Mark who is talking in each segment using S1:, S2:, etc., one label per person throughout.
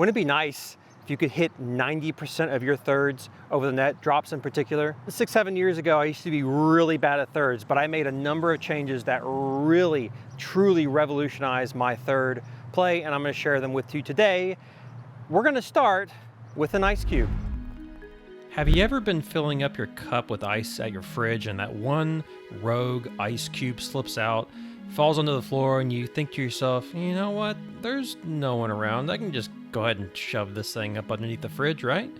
S1: Wouldn't it be nice if you could hit 90% of your thirds over the net, drops in particular? 6, 7 years ago, I used to be really bad at thirds, but I made a number of changes that really, truly revolutionized my third play, and I'm gonna share them with you today. We're gonna start with an ice cube.
S2: Have you ever been filling up your cup with ice at your fridge and that one rogue ice cube slips out, falls onto the floor, and you think to yourself, you know what, there's no one around, I can just go ahead and shove this thing up underneath the fridge, right?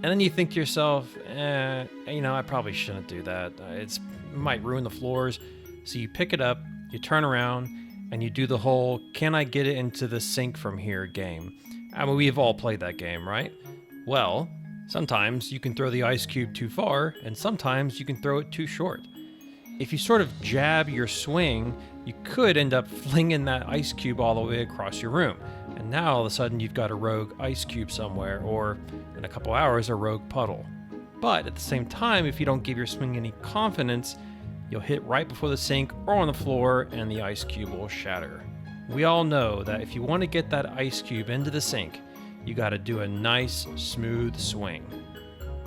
S2: And then you think to yourself, I probably shouldn't do that. It might ruin the floors. So you pick it up, you turn around, and you do the whole, can I get it into the sink from here game. I mean, we've all played that game, right? Well, sometimes you can throw the ice cube too far, and sometimes you can throw it too short. If you sort of jab your swing, you could end up flinging that ice cube all the way across your room. And now all of a sudden you've got a rogue ice cube somewhere, or in a couple hours, a rogue puddle. But at the same time, if you don't give your swing any confidence, you'll hit right before the sink or on the floor, and the ice cube will shatter. We all know that if you want to get that ice cube into the sink, you got to do a nice, smooth swing.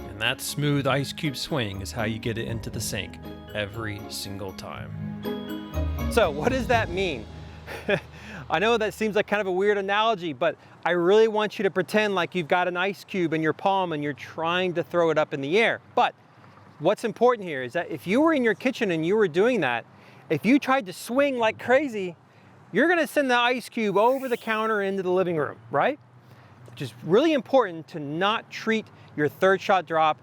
S2: And that smooth ice cube swing is how you get it into the sink every single time.
S1: So what does that mean? I know that seems like kind of a weird analogy, but I really want you to pretend like you've got an ice cube in your palm and you're trying to throw it up in the air. But what's important here is that if you were in your kitchen and you were doing that, if you tried to swing like crazy, you're gonna send the ice cube over the counter into the living room, right? Which is really important to not treat your third shot drop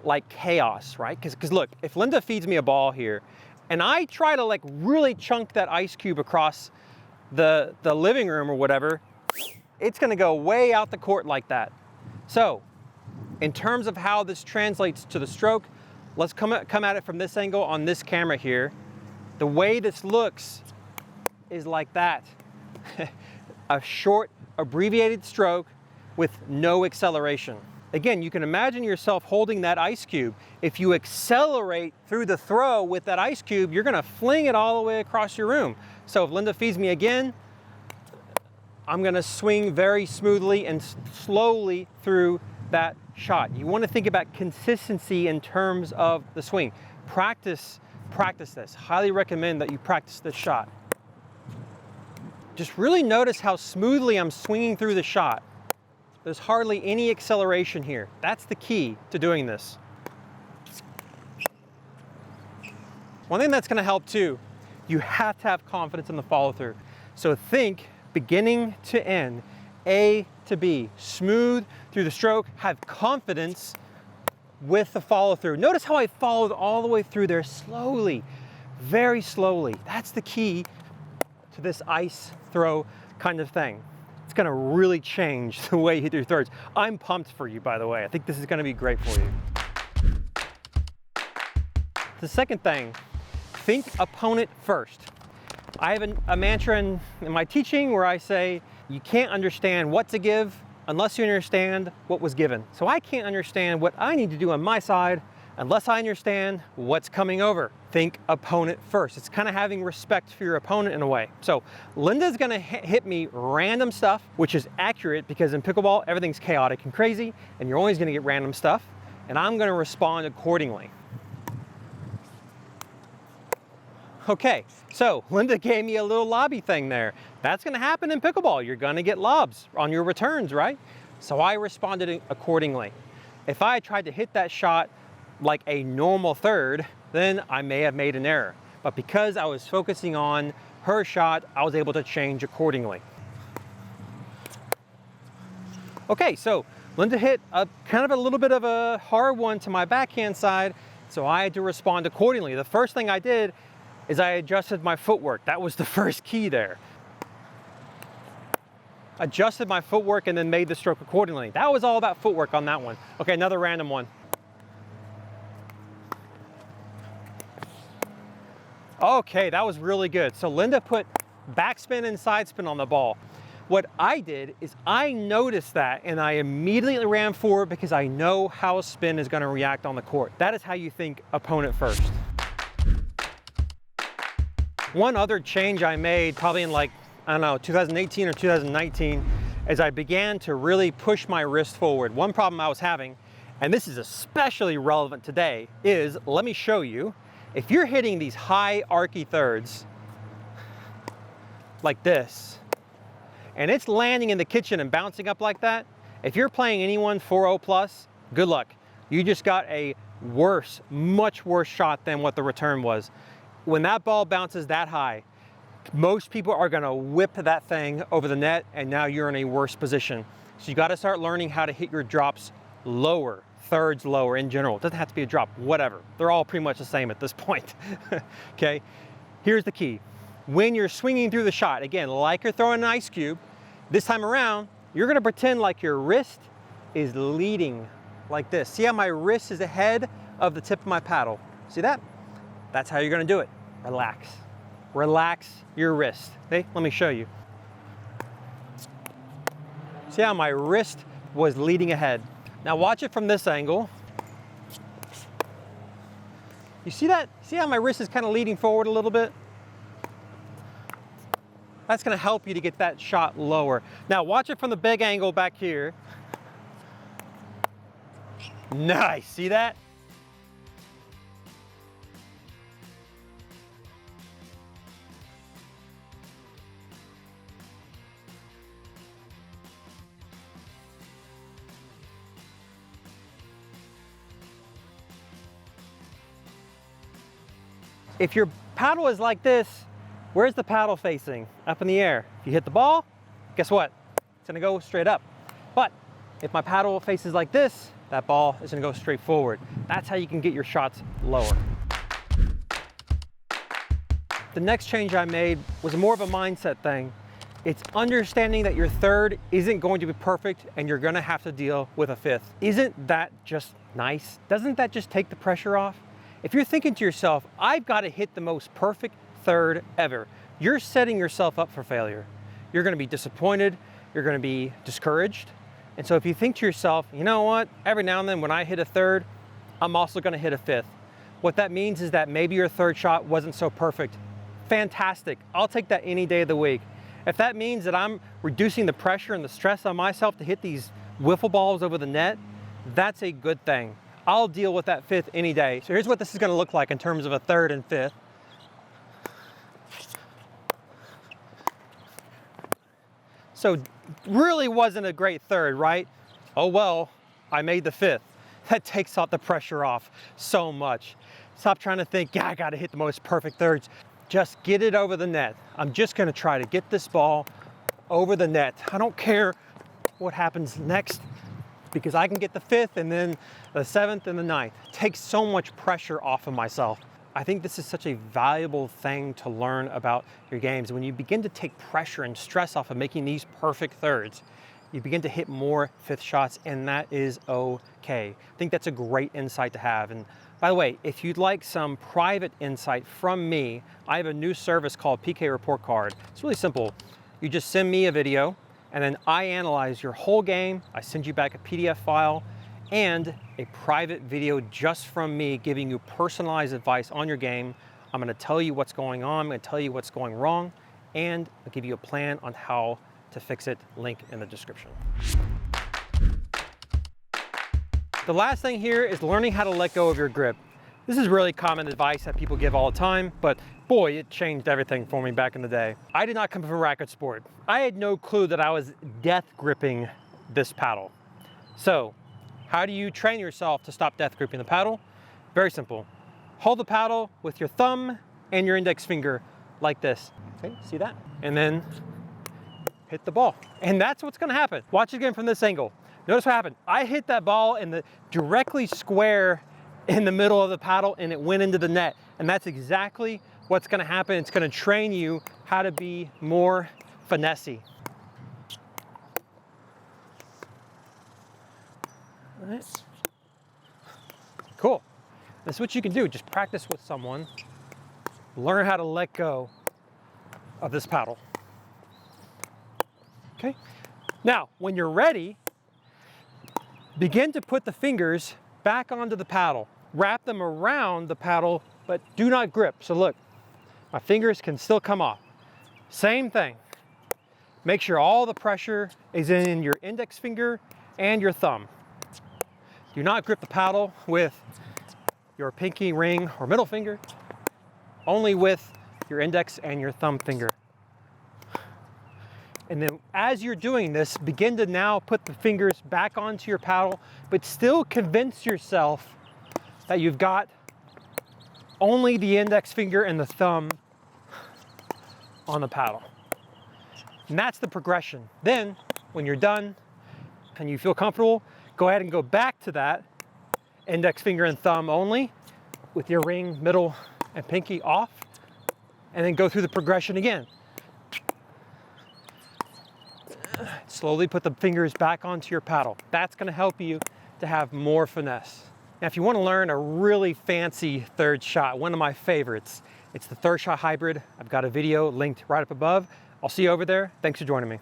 S1: like chaos, right? Because look, if Linda feeds me a ball here and I try to like really chunk that ice cube across the living room or whatever, it's gonna go way out the court like that. So in terms of how this translates to the stroke, let's come at it from this angle on this camera here. The way this looks is like that. A short, abbreviated stroke with no acceleration. Again, you can imagine yourself holding that ice cube. If you accelerate through the throw with that ice cube, you're gonna fling it all the way across your room. So if Linda feeds me again, I'm gonna swing very smoothly and slowly through that shot. You wanna think about consistency in terms of the swing. Practice this. Highly recommend that you practice this shot. Just really notice how smoothly I'm swinging through the shot. There's hardly any acceleration here. That's the key to doing this. One thing that's gonna help too, you have to have confidence in the follow through. So think beginning to end, A to B, smooth through the stroke, have confidence with the follow through. Notice how I followed all the way through there slowly, very slowly. That's the key to this ice throw kind of thing. It's gonna really change the way you hit your thirds. I'm pumped for you, by the way. I think this is gonna be great for you. The second thing, think opponent first. I have a mantra in my teaching where I say, you can't understand what to give unless you understand what was given. So I can't understand what I need to do on my side unless I understand what's coming over. Think opponent first. It's kind of having respect for your opponent in a way. So Linda's gonna hit me random stuff, which is accurate because in pickleball, everything's chaotic and crazy, and you're always gonna get random stuff, and I'm gonna respond accordingly. Okay, so Linda gave me a little lobby thing there. That's gonna happen in pickleball. You're gonna get lobs on your returns, right? So I responded accordingly. If I tried to hit that shot like a normal third, then I may have made an error. But because I was focusing on her shot, I was able to change accordingly. Okay, so Linda hit a kind of a little bit of a hard one to my backhand side, so I had to respond accordingly. The first thing I did is I adjusted my footwork. That was the first key there. Adjusted my footwork and then made the stroke accordingly. That was all about footwork on that one. Okay, another random one. Okay, that was really good. So Linda put backspin and side spin on the ball. What I did is I noticed that and I immediately ran forward because I know how spin is going to react on the court. That is how you think opponent first. One other change I made probably in like, I don't know, 2018 or 2019 as I began to really push my wrist forward. One problem I was having, and this is especially relevant today, is, let me show you, if you're hitting these high archy thirds like this, and it's landing in the kitchen and bouncing up like that, if you're playing anyone 4-0 plus, good luck. You just got a worse, much worse shot than what the return was. When that ball bounces that high, most people are gonna whip that thing over the net, and now you're in a worse position. So you gotta start learning how to hit your drops lower, thirds lower in general. It doesn't have to be a drop, whatever. They're all pretty much the same at this point, okay? Here's the key. When you're swinging through the shot, again, like you're throwing an ice cube, this time around, you're gonna pretend like your wrist is leading like this. See how my wrist is ahead of the tip of my paddle? See that? That's how you're gonna do it. Relax. Relax your wrist. Okay, let me show you. See how my wrist was leading ahead? Now watch it from this angle. You see that? See how my wrist is kind of leading forward a little bit? That's gonna help you to get that shot lower. Now watch it from the big angle back here. Nice, see that? If your paddle is like this, where's the paddle facing? Up in the air. If you hit the ball, guess what? It's gonna go straight up. But if my paddle faces like this, that ball is gonna go straight forward. That's how you can get your shots lower. The next change I made was more of a mindset thing. It's understanding that your third isn't going to be perfect and you're gonna have to deal with a fifth. Isn't that just nice? Doesn't that just take the pressure off? If you're thinking to yourself, I've got to hit the most perfect third ever, you're setting yourself up for failure. You're gonna be disappointed, you're gonna be discouraged. And so if you think to yourself, you know what, every now and then when I hit a third, I'm also gonna hit a fifth. What that means is that maybe your third shot wasn't so perfect. Fantastic, I'll take that any day of the week. If that means that I'm reducing the pressure and the stress on myself to hit these wiffle balls over the net, that's a good thing. I'll deal with that fifth any day. So here's what this is gonna look like in terms of a third and fifth. So really wasn't a great third, right? Oh well, I made the fifth. That takes out the pressure off so much. Stop trying to think, yeah, I gotta hit the most perfect thirds. Just get it over the net. I'm just gonna try to get this ball over the net. I don't care what happens next, because I can get the fifth and then the seventh and the ninth. It takes so much pressure off of myself. I think this is such a valuable thing to learn about your games. When you begin to take pressure and stress off of making these perfect thirds, you begin to hit more fifth shots, and that is okay. I think that's a great insight to have. And by the way, if you'd like some private insight from me, I have a new service called PK Report Card. It's really simple. You just send me a video, and then I analyze your whole game. I send you back a PDF file and a private video just from me giving you personalized advice on your game. I'm gonna tell you what's going on, I'm gonna tell you what's going wrong, and I'll give you a plan on how to fix it, link in the description. The last thing here is learning how to let go of your grip. This is really common advice that people give all the time, but boy, it changed everything for me back in the day. I did not come from a racket sport. I had no clue that I was death gripping this paddle. So, how do you train yourself to stop death gripping the paddle? Very simple. Hold the paddle with your thumb and your index finger like this. Okay, see that? And then hit the ball. And that's what's gonna happen. Watch it again from this angle. Notice what happened. I hit that ball in the directly square in the middle of the paddle and it went into the net. And that's exactly what's gonna happen. It's gonna train you how to be more finessey. All right. Cool. This is what you can do. Just practice with someone. Learn how to let go of this paddle. Okay? Now, when you're ready, begin to put the fingers back onto the paddle. Wrap them around the paddle, but do not grip. So look, my fingers can still come off. Same thing. Make sure all the pressure is in your index finger and your thumb. Do not grip the paddle with your pinky, ring, or middle finger, only with your index and your thumb finger. And then as you're doing this, begin to now put the fingers back onto your paddle, but still convince yourself that you've got only the index finger and the thumb on the paddle. And that's the progression. Then, when you're done and you feel comfortable, go ahead and go back to that index finger and thumb only with your ring, middle, and pinky off, and then go through the progression again. Slowly put the fingers back onto your paddle. That's going to help you to have more finesse. Now, if you want to learn a really fancy third shot, one of my favorites, it's the third shot hybrid. I've got a video linked right up above. I'll see you over there. Thanks for joining me.